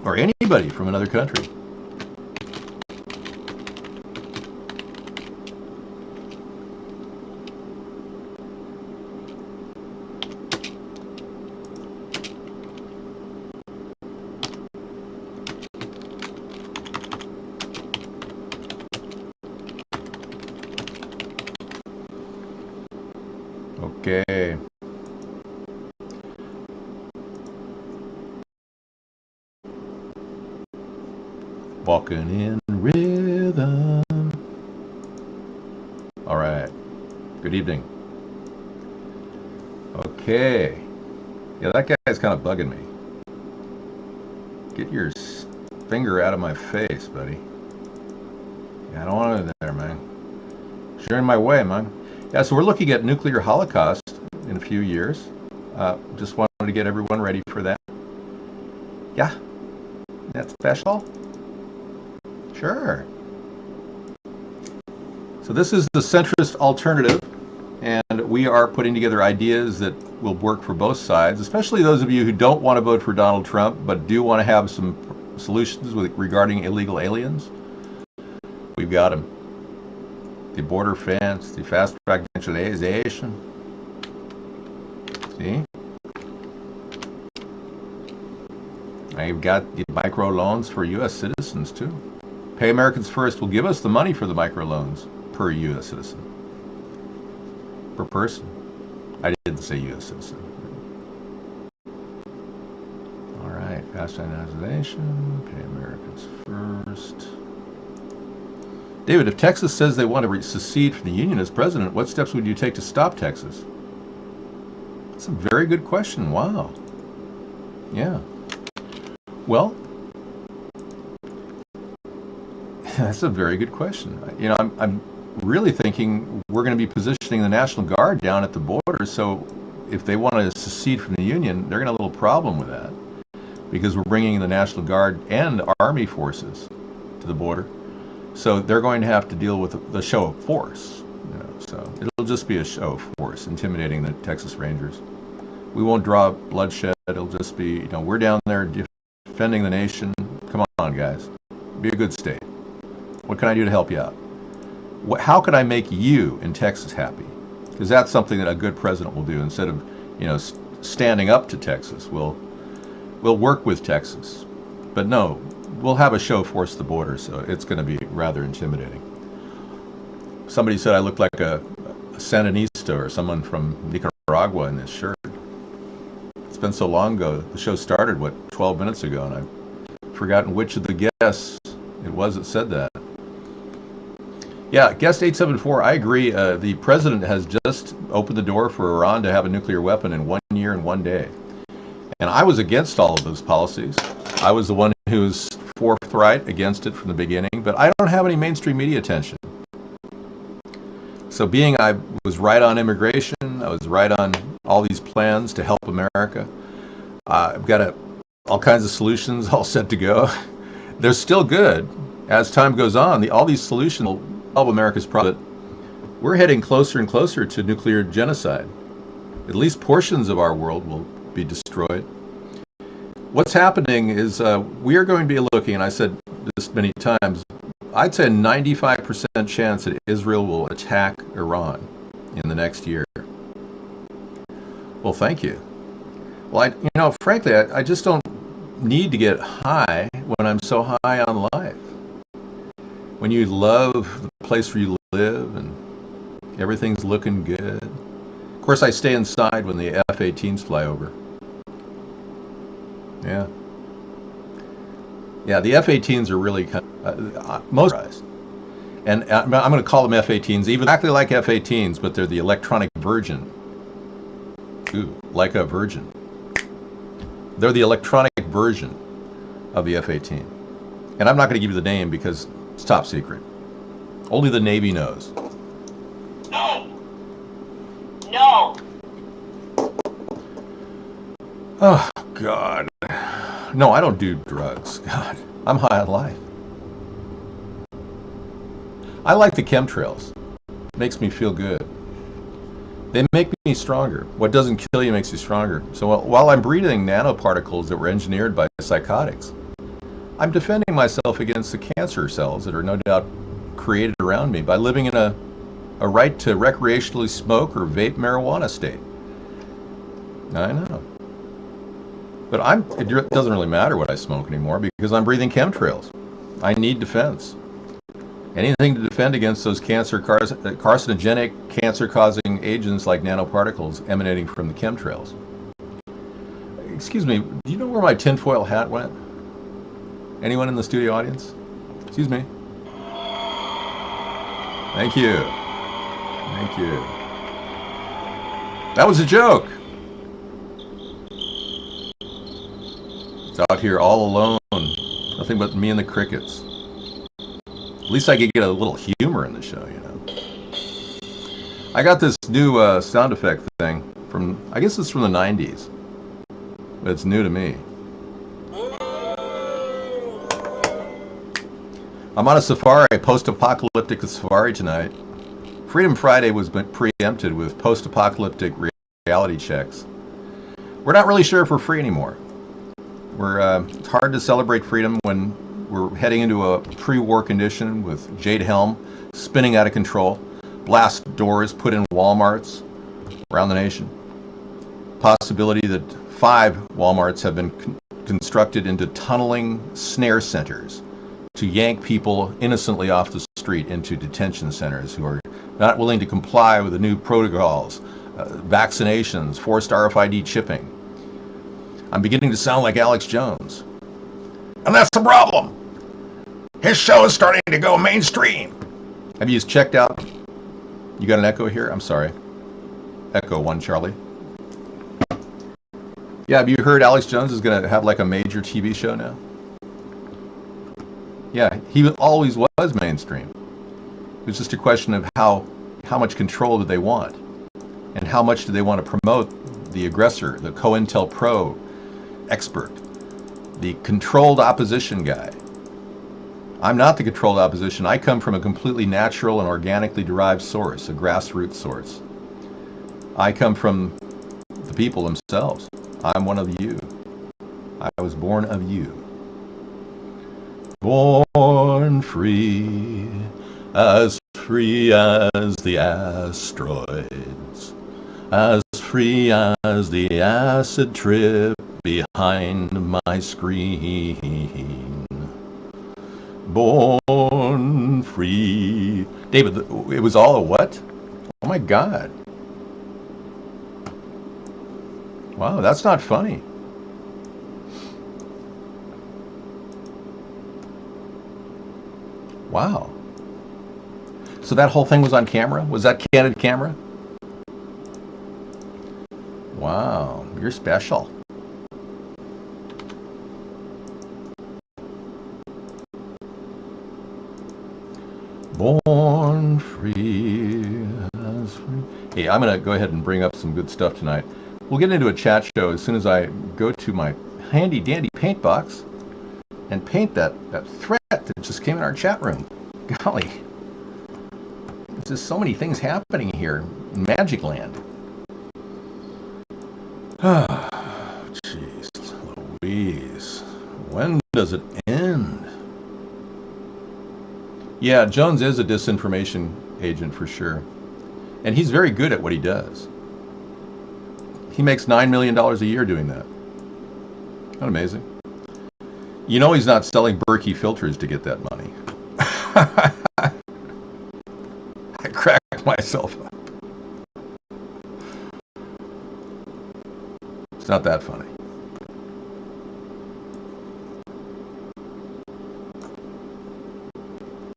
or anybody from another country. Okay. Walking in rhythm. All right. Good evening. Okay. Yeah, that guy's kind of bugging me. Get your finger out of my face, buddy. Yeah, I don't want it there, man. You're in my way, man. Yeah, so we're looking at nuclear holocaust in a few years. Just wanted to get everyone ready for that. Yeah, that's special. Sure. So this is the centrist alternative, and we are putting together ideas that will work for both sides, especially those of you who don't want to vote for Donald Trump, but do want to have some solutions regarding illegal aliens. We've got them. The border fence, the fast-track naturalization. See? I've got the microloans for U.S. citizens, too. Pay Americans First will give us the money for the microloans per U.S. citizen. Per person. I didn't say U.S. citizen. All right, fast-track naturalization, pay Americans First. David, if Texas says they want to secede from the Union as president, what steps would you take to stop Texas? That's a very good question. Wow. Yeah. Well, that's a very good question. You know, I'm really thinking we're going to be positioning the National Guard down at the border, so if they want to secede from the Union, they're going to have a little problem with that because we're bringing the National Guard and Army forces to the border. So they're going to have to deal with the show of force. You know, so it'll just be a show of force, intimidating the Texas Rangers. We won't draw bloodshed. It'll just be, you know, we're down there defending the nation. Come on, guys. Be a good state. What can I do to help you out? How can I make you in Texas happy? Because that's something that a good president will do. Instead of, you know, standing up to Texas, we'll work with Texas. But no, we'll have a show of force at the border, so it's going to be rather intimidating. Somebody said I look like a Sandinista or someone from Nicaragua in this shirt. It's been so long ago. The show started, 12 minutes ago, and I've forgotten which of the guests it was that said that. Yeah, guest 874, I agree. The president has just opened the door for Iran to have a nuclear weapon in 1 year and 1 day. And I was against all of those policies. I was the one who was forthright against it from the beginning, but I don't have any mainstream media attention. So being I was right on immigration, I was right on all these plans to help America. I've got all kinds of solutions all set to go. They're still good. As time goes on, all these solutions will solve America's problem. We're heading closer and closer to nuclear genocide. At least portions of our world will be destroyed. What's happening is we are going to be looking, and I said this many times, I'd say a 95% chance that Israel will attack Iran in the next year. Well, thank you. Well, frankly, I just don't need to get high when I'm so high on life. When you love the place where you live and everything's looking good. Of course, I stay inside when the F-18s fly over. Yeah. Yeah, the F-18s are really kind of motorized. And I'm going to call them F-18s, even exactly like F-18s, but they're the electronic version. Ooh, like a virgin. They're the electronic version of the F-18. And I'm not going to give you the name because it's top secret. Only the Navy knows. No! No! Oh, God. No, I don't do drugs. God, I'm high on life. I like the chemtrails. Makes me feel good. They make me stronger. What doesn't kill you makes you stronger. So while I'm breathing nanoparticles that were engineered by psychotics, I'm defending myself against the cancer cells that are no doubt created around me by living in a right to recreationally smoke or vape marijuana state. I know. But it doesn't really matter what I smoke anymore because I'm breathing chemtrails. I need defense. Anything to defend against those carcinogenic, cancer-causing agents like nanoparticles emanating from the chemtrails. Excuse me, do you know where my tinfoil hat went? Anyone in the studio audience? Excuse me. Thank you. Thank you. That was a joke. It's out here all alone. Nothing but me and the crickets. At least I could get a little humor in the show, you know. I got this new sound effect thing from, I guess it's from the 90s. But it's new to me. I'm on a safari, post-apocalyptic safari tonight. Freedom Friday was preempted with post-apocalyptic reality checks. We're not really sure if we're free anymore. It's hard to celebrate freedom when we're heading into a pre-war condition with Jade Helm spinning out of control, blast doors put in Walmarts around the nation. Possibility that 5 Walmarts have been constructed into tunneling snare centers to yank people innocently off the street into detention centers who are not willing to comply with the new protocols, vaccinations, forced RFID chipping. I'm beginning to sound like Alex Jones. And that's the problem. His show is starting to go mainstream. Have you checked out? You got an echo here? I'm sorry. Echo 1, Charlie. Yeah, have you heard Alex Jones is going to have like a major TV show now? Yeah, he always was mainstream. It was just a question of how much control did they want? And how much do they want to promote the aggressor, the COINTELPRO expert, the controlled opposition guy? I'm not the controlled opposition. I come from a completely natural and organically derived source, a grassroots source. I come from the people themselves. I'm one of you. I was born of you. Born free as the asteroids, as free as the acid trip behind my screen. Born free. David, it was all a what? Oh my God. Wow, that's not funny. Wow. So that whole thing was on camera? Was that candid camera? Wow, you're special. Born free as free. Hey, I'm going to go ahead and bring up some good stuff tonight. We'll get into a chat show as soon as I go to my handy dandy paint box and paint that threat that just came in our chat room. Golly. There's just so many things happening here in Magic Land. Jeez Louise. When does it end? Yeah, Jones is a disinformation agent for sure. And he's very good at what he does. He makes $9 million a year doing that. Isn't that amazing? You know he's not selling Berkey filters to get that money. I cracked myself up. It's not that funny.